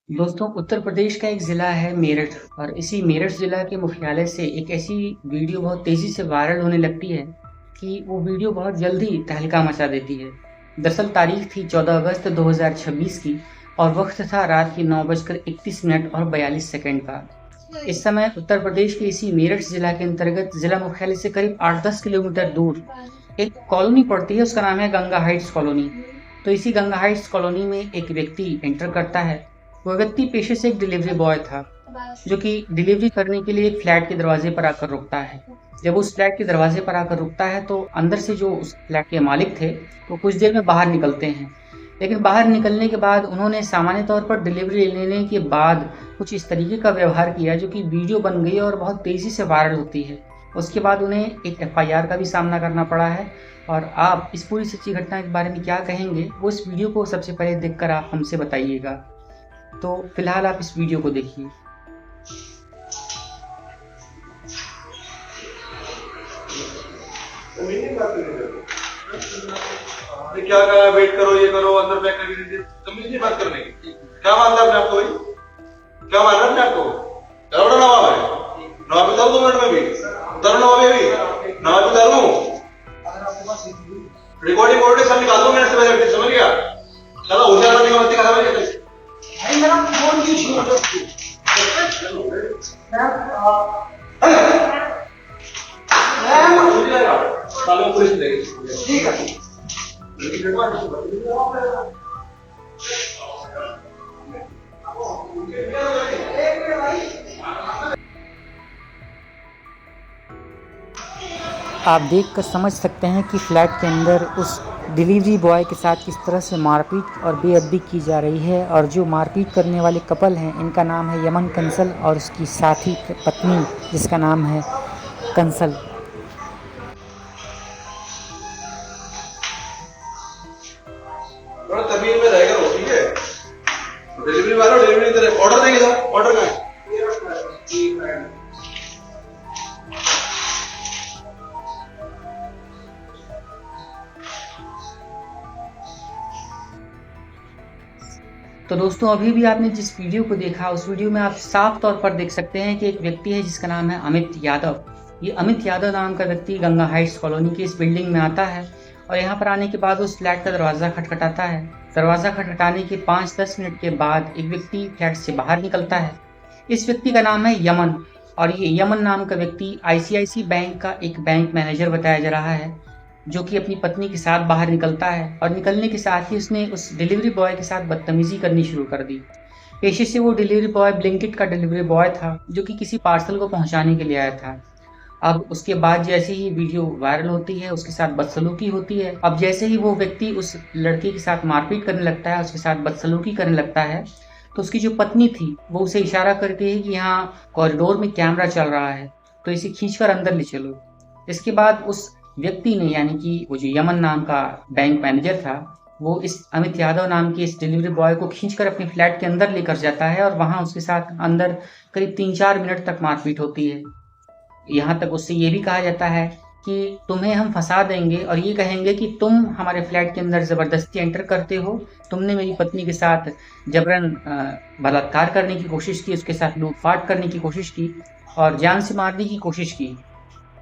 दोस्तों, उत्तर प्रदेश का एक ज़िला है मेरठ और इसी मेरठ ज़िला के मुख्यालय से एक ऐसी वीडियो बहुत तेज़ी से वायरल होने लगती है कि वो वीडियो बहुत जल्द ही तहलका मचा देती है। दरअसल तारीख थी 14 अगस्त 2026 की और वक़्त था रात के 9:31 और 42 सेकंड का। इस समय उत्तर प्रदेश के इसी मेरठ ज़िला के अंतर्गत ज़िला मुख्यालय से करीब 8-10 किलोमीटर दूर एक कॉलोनी पड़ती है, उसका नाम है गंगा हाइट्स कॉलोनी। तो इसी गंगा हाइट्स कॉलोनी में एक व्यक्ति एंटर करता है। वो व्यक्ति पेशे से एक डिलीवरी बॉय था, जो कि डिलीवरी करने के लिए एक फ्लैट के दरवाजे पर आकर रुकता है। जब उस फ्लैट के दरवाजे पर आकर रुकता है तो अंदर से जो उस फ्लैट के मालिक थे, वो कुछ देर में बाहर निकलते हैं। लेकिन बाहर निकलने के बाद उन्होंने सामान्य तौर पर डिलीवरी लेने के बाद कुछ इस तरीके का व्यवहार किया जो कि वीडियो बन गई और बहुत तेज़ी से वायरल होती है। उसके बाद उन्हें एक एफआईआर का भी सामना करना पड़ा है। और आप इस पूरी सच्ची घटना के बारे में क्या कहेंगे, वो इस वीडियो को सबसे पहले देखकर आप हमसे बताइएगा। तो फिलहाल आप इस वीडियो को देखिए। आपने क्या कहा? वेट करो, ये करो, अंदर पैक करके दीजिए। तमीज नहीं बात करने की। क्या मानता है अपने आपको भाई? क्या मान रहा है अपने आपको? दरोड़ा नवाब है। नवाब उतार दो मिनट में भी। उतारो नवाब भी। नवाब उतार दो। रिकॉर्डिंग वोल्टेज सब निकाल दो मिनट से पहले, समझ गया? चलो होशियार बनने का मत दिखा भाई। भाई मेरा फोन क्यों छीन रहे हो? पुलिस देगी। ठीक है। आप देखकर समझ सकते हैं कि फ्लैट के अंदर उस डिलीवरी बॉय के साथ किस तरह से मारपीट और बेअदबी की जा रही है। और जो मारपीट करने वाले कपल हैं, इनका नाम है यमन कंसल और उसकी साथी पत्नी, जिसका नाम है कंसल। थोड़ा तमीज में रहेगा वो, ठीक है? डिलीवरी वाला डिलीवरी तेरे ऑर्डर देंगे सर, ऑर्डर का है। तो दोस्तों, अभी भी आपने जिस वीडियो को देखा, उस वीडियो में आप साफ तौर पर देख सकते हैं कि एक व्यक्ति है जिसका नाम है अमित यादव। ये अमित यादव नाम का व्यक्ति गंगा हाइट्स कॉलोनी की इस बिल्डिंग में आता है और यहाँ पर आने के बाद उस फ्लैट का दरवाज़ा खटखटाता है। दरवाज़ा खटखटाने के 5-10 मिनट के बाद एक व्यक्ति फ्लैट से बाहर निकलता है। इस व्यक्ति का नाम है यमन और ये यमन नाम का व्यक्ति आईसीआईसी बैंक का एक बैंक मैनेजर बताया जा रहा है, जो कि अपनी पत्नी के साथ बाहर निकलता है और निकलने के साथ ही उसने उस डिलीवरी बॉय के साथ बदतमीजी करनी शुरू कर दी। पेशे से वो डिलीवरी बॉय ब्लिंकिट का डिलीवरी बॉय था, जो कि किसी पार्सल को पहुंचाने के लिए आया था। अब उसके बाद जैसे ही वीडियो वायरल होती है, उसके साथ बदसलूकी होती है। अब जैसे ही वो व्यक्ति उस लड़के के साथ मारपीट करने लगता है, उसके साथ बदसलूकी करने लगता है, तो उसकी जो पत्नी थी वो उसे इशारा करती है कि यहाँ कॉरिडोर में कैमरा चल रहा है, तो इसे खींचकर अंदर ले चलो। इसके बाद उस व्यक्ति ने, यानी कि वो जो यमन नाम का बैंक मैनेजर था, वो इस अमित यादव नाम के इस डिलीवरी बॉय को खींचकर अपने फ्लैट के अंदर लेकर जाता है और वहाँ उसके साथ अंदर करीब 3-4 मिनट तक मारपीट होती है। यहाँ तक उससे ये भी कहा जाता है कि तुम्हें हम फंसा देंगे और ये कहेंगे कि तुम हमारे फ्लैट के अंदर ज़बरदस्ती एंटर करते हो, तुमने मेरी पत्नी के साथ जबरन बलात्कार करने की कोशिश की, उसके साथ लूटपाट करने की कोशिश की और जान से मारने की कोशिश की।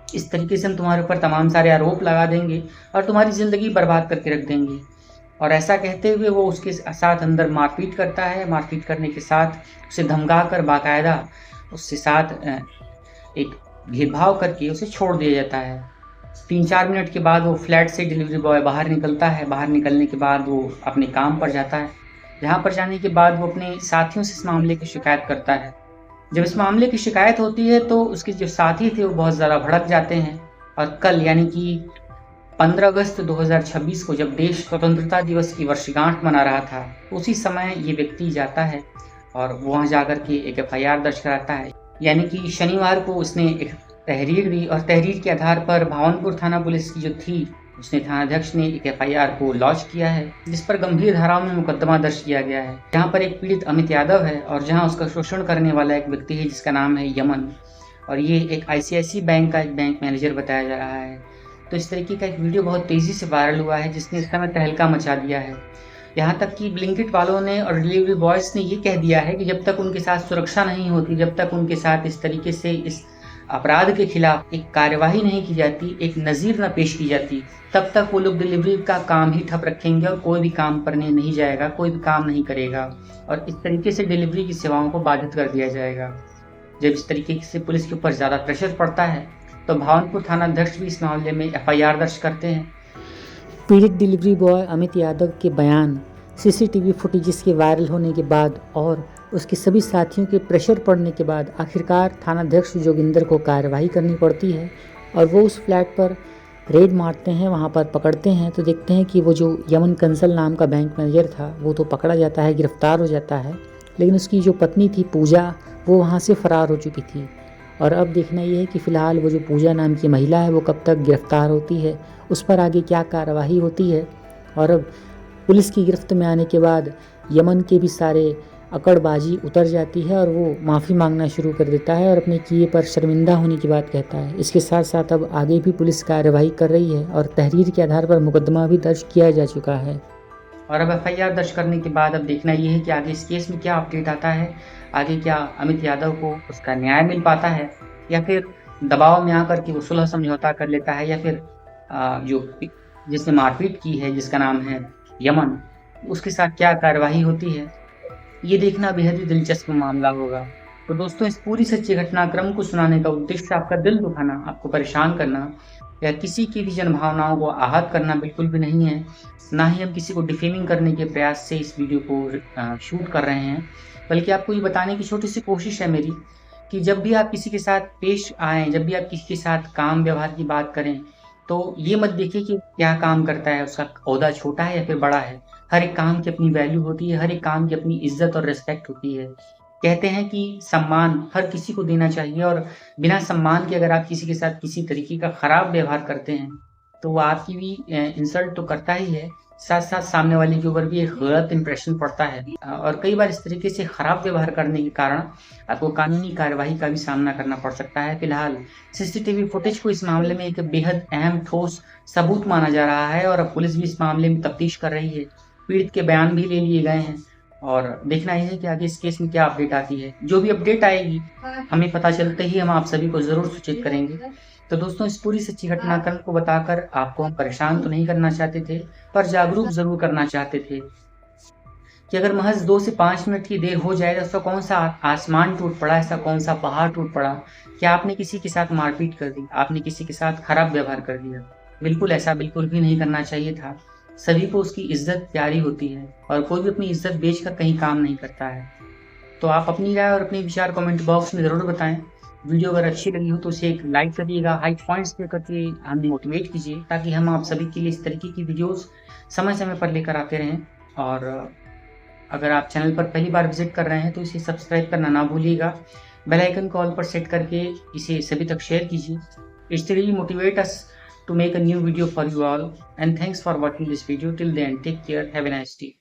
इस तरीके से हम तुम्हारे ऊपर तमाम सारे आरोप लगा देंगे और तुम्हारी ज़िंदगी बर्बाद करके रख देंगे। और ऐसा कहते हुए वो उसके साथ अंदर मारपीट करता है। मारपीट करने के साथ उसे धमका कर बाकायदा उसके साथ एक भेदभाव करके उसे छोड़ दिया जाता है। 3-4 मिनट के बाद वो फ्लैट से डिलीवरी बॉय बाहर निकलता है। बाहर निकलने के बाद वो अपने काम पर जाता है। जहाँ पर जाने के बाद वो अपने साथियों से इस मामले की शिकायत करता है। जब इस मामले की शिकायत होती है तो उसके जो साथी थे वो बहुत ज़्यादा भड़क जाते हैं और कल, यानी कि 15 अगस्त 2026 को, जब देश स्वतंत्रता दिवस की वर्षगांठ मना रहा था, उसी समय ये व्यक्ति जाता है और वहाँ जाकर के एक एफआईआर दर्ज कराता है। यानी कि शनिवार को उसने एक तहरीर दी और तहरीर के आधार पर भावनपुर थाना पुलिस की जो थी, उसने थानाध्यक्ष ने एक एफआईआर को लॉन्च किया है, जिस पर गंभीर धाराओं में मुकदमा दर्ज किया गया है। जहां पर एक पीड़ित अमित यादव है और जहां उसका शोषण करने वाला एक व्यक्ति है जिसका नाम है यमन, और ये एक आईसीआईसी बैंक का एक बैंक मैनेजर बताया जा रहा है। तो इस तरीके का एक वीडियो बहुत तेज़ी से वायरल हुआ है, जिसने इस समय तहलका मचा दिया है। यहाँ तक कि ब्लिंकिट वालों ने और डिलीवरी बॉयज़ ने ये कह दिया है कि जब तक उनके साथ सुरक्षा नहीं होती, जब तक उनके साथ इस तरीके से इस अपराध के खिलाफ एक कार्यवाही नहीं की जाती, एक नज़ीर ना पेश की जाती, तब तक वो लोग डिलीवरी का काम ही ठप रखेंगे और कोई भी काम करने नहीं जाएगा, कोई भी काम नहीं करेगा और इस तरीके से डिलीवरी की सेवाओं को बाधित कर दिया जाएगा। जब इस तरीके से पुलिस के ऊपर ज़्यादा प्रेशर पड़ता है, तो भावनपुर थानाध्यक्ष भी इस मामले में एफआईआर दर्ज करते हैं। पीड़ित डिलीवरी बॉय अमित यादव के बयान सीसीटीवी फुटेजेस के वायरल होने के बाद और उसके सभी साथियों के प्रेशर पड़ने के बाद आखिरकार थानाध्यक्ष जोगिंदर को कार्रवाई करनी पड़ती है और वो उस फ्लैट पर रेड मारते हैं, वहाँ पर पकड़ते हैं तो देखते हैं कि वो जो यमन कंसल नाम का बैंक मैनेजर था वो तो पकड़ा जाता है, गिरफ्तार हो जाता है, लेकिन उसकी जो पत्नी थी पूजा वो वहाँ से फ़रार हो चुकी थी। और अब देखना ये है कि फ़िलहाल वो जो पूजा नाम की महिला है वो कब तक गिरफ्तार होती है, उस पर आगे क्या कार्रवाई होती है। और अब पुलिस की गिरफ्त में आने के बाद यमन के भी सारे अकड़बाजी उतर जाती है और वो माफ़ी मांगना शुरू कर देता है और अपने किए पर शर्मिंदा होने की बात कहता है। इसके साथ साथ अब आगे भी पुलिस कार्रवाई कर रही है और तहरीर के आधार पर मुकदमा भी दर्ज किया जा चुका है। और अब एफआईआर दर्ज करने के बाद अब देखना ये है कि आगे इस केस में क्या अपडेट आता है, आगे क्या अमित यादव को उसका न्याय मिल पाता है या फिर दबाव में आकर के वो सुलह समझौता कर लेता है या फिर जो जिसने मारपीट की है जिसका नाम है यमन, उसके साथ क्या कार्रवाई होती है, ये देखना बेहद ही दिलचस्प मामला होगा। तो दोस्तों, इस पूरी सच्ची घटनाक्रम को सुनाने का उद्देश्य आपका दिल दुखाना, आपको परेशान करना या किसी की भी जनभावनाओं को आहत करना बिल्कुल भी नहीं है। ना ही हम किसी को डिफेमिंग करने के प्रयास से इस वीडियो को शूट कर रहे हैं, बल्कि आपको ये बताने की छोटी सी कोशिश है मेरी कि जब भी आप किसी के साथ पेश आएँ, जब भी आप किसी के साथ काम व्यवहार की बात करें, तो ये मत देखिए कि क्या काम करता है, उसका ओहदा छोटा है या फिर बड़ा है। हर एक काम की अपनी वैल्यू होती है, हर एक काम की अपनी इज़्ज़त और रिस्पेक्ट होती है। कहते हैं कि सम्मान हर किसी को देना चाहिए और बिना सम्मान के अगर आप किसी के साथ किसी तरीके का ख़राब व्यवहार करते हैं, तो वो आपकी भी इंसल्ट तो करता ही है, साथ-साथ सामने वाले के ऊपर भी एक गलत इंप्रेशन पड़ता है। और कई बार इस तरीके से ख़राब व्यवहार करने के कारण आपको कानूनी कार्रवाई का भी सामना करना पड़ सकता है। फिलहाल सीसीटीवी फुटेज को इस मामले में एक बेहद अहम ठोस सबूत माना जा रहा है और अब पुलिस भी इस मामले में तफ्तीश कर रही है। पीड़ित के बयान भी ले लिए गए हैं और देखना ये है कि आगे इस केस में क्या अपडेट आती है। जो भी अपडेट आएगी हमें पता चलते ही हम आप सभी को ज़रूर सूचित करेंगे। तो दोस्तों, इस पूरी सच्ची घटनाक्रम को बताकर आपको हम परेशान तो नहीं करना चाहते थे, पर जागरूक ज़रूर करना चाहते थे कि अगर महज़ 2 से 5 मिनट की देर हो जाए तो ऐसा कौन-सा आसमान टूट पड़ा, ऐसा कौन-सा पहाड़ टूट पड़ा कि आपने किसी के साथ मारपीट कर दी, आपने किसी के साथ खराब व्यवहार कर दिया। बिल्कुल ऐसा बिल्कुल भी नहीं करना चाहिए था। सभी को उसकी इज़्ज़त प्यारी होती है और कोई भी अपनी इज़्ज़त बेचकर कहीं काम नहीं करता है। तो आप अपनी राय और अपने विचार कमेंट बॉक्स में ज़रूर बताएँ। वीडियो अगर अच्छी लगी हो तो उसे एक लाइक करिएगा, हाई पॉइंट्स पे करके हमें मोटिवेट कीजिए ताकि हम आप सभी के लिए इस तरीके की वीडियोज़ समय-समय पर लेकर आते रहें। और अगर आप चैनल पर पहली बार विज़िट कर रहे हैं तो इसे सब्सक्राइब करना ना भूलिएगा। बेल आइकन को ऑल पर सेट करके इसे सभी तक शेयर कीजिए। It's really motivate us to make a new video for you all, and thanks for watching this video till the end. Take care, have a nice day.